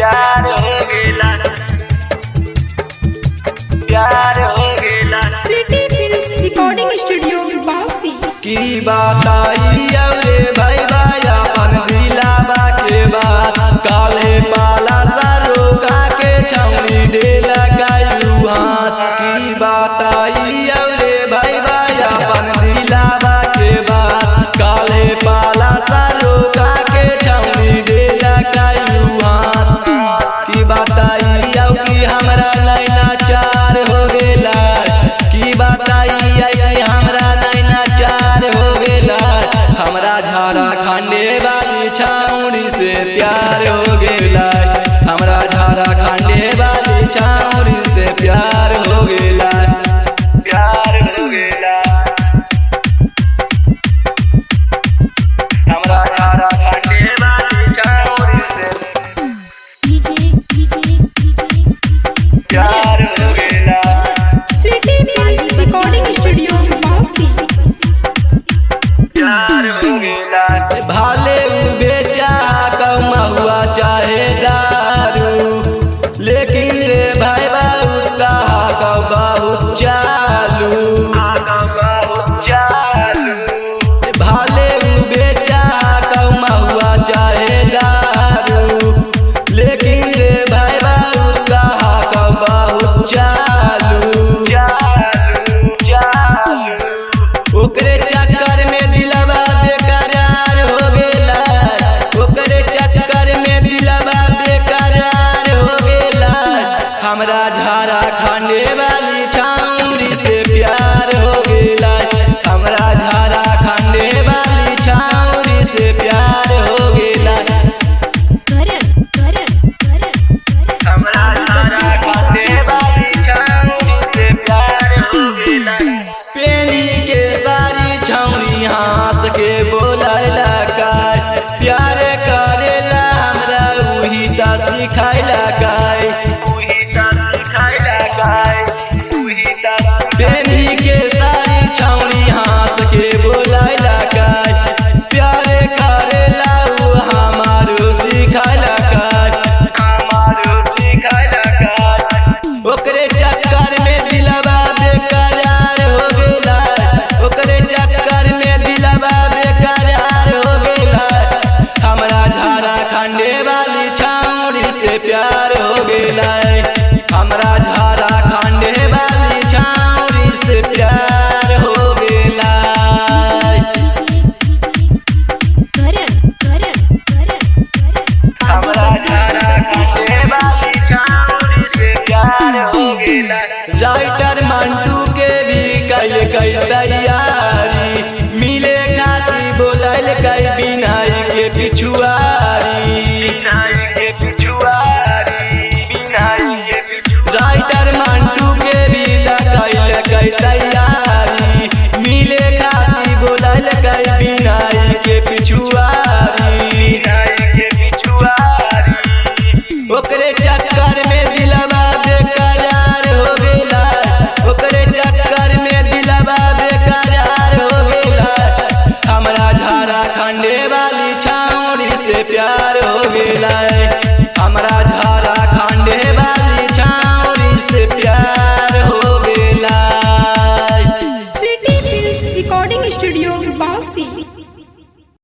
प्यार हो गेला, प्यार हो गेला। Sweety Films Recording Studio Bansi. की बात आई रे भाई भाई अपन दिलावा के बात काले पाला सारो का के छौनी दे लगायू हाथ। की बात आई रे भाई भाई अपन दिलावा के बात काले पाला सारो का के छौनी दे लगायू हाथ। की बात आई कि हमरा नैना चार हो गेला, की बात आई हमरा नैना चार हो गेला। हमरा झारखंडे वाली छौरी से प्यार हो गेला, हमरा झारखंडे वाली छौरी से प्यार हो गेला, प्यार हो गेला। हमरा झारखंडे वाली छौरी से प्यार हो गेला। Sweety Films Recording Studio Bansi. प्यार हो गेला। भाले बेचा कमहुआ चाहे दारू, लेकिन रे भाई बाबू कहा बहुत चालू। भाले बेचा कमहुआ चाहे दारू, लेकिन रे भाई बाबू कहा बहुत चालू। ओकरे चक्कर में दिलवा बेकरार हो गेला, ओकरे चक्कर में दिलवा बेकरार हो गेला। हमरा झारखंडे वाली छौरी से प्यार हो गेला, हमरा झारखंडे वाली छौरी से प्यार हो गेला। हमरा झारखंडे वाली छौरी से प्यार हो गेला। पेनी के सारी छौरी हंस के बोलैला काय प्यार करेला हमरा उही ता सिखाइला काय। पेनी के सारी छौरी हंस के बोलैला काय प्यार करेला उ हमारो सिखाइला काय। ओकरे चक्कर में दिलवा बेकरार हो गेला, ओकरे चक्कर में दिलवा बेकरार हो गेला। हमरा झारखंडे वाली छौरी से प्यार हो गेला, हमरा झारखंडे वाली छौरी से प्यार हो गेला। हमरा झारखंडे वाली छौरी से प्यार हो गेला। राइटर मंटू के भी कैल तैयारी, मिले खाती बोलल कई बिनाई के पिछुआरी। राइटर मंटू के भी कैल तैयारी, मिले खाती बोलल कई बिनाई के पिछुआरी। ओकरे चक्कर में दिलवा बेकरार हो गेला, ओकरे चक्कर में दिलवा बेकरार हो गेला। हमरा झारखंडे वाली छौरी से प्यार हो गेला।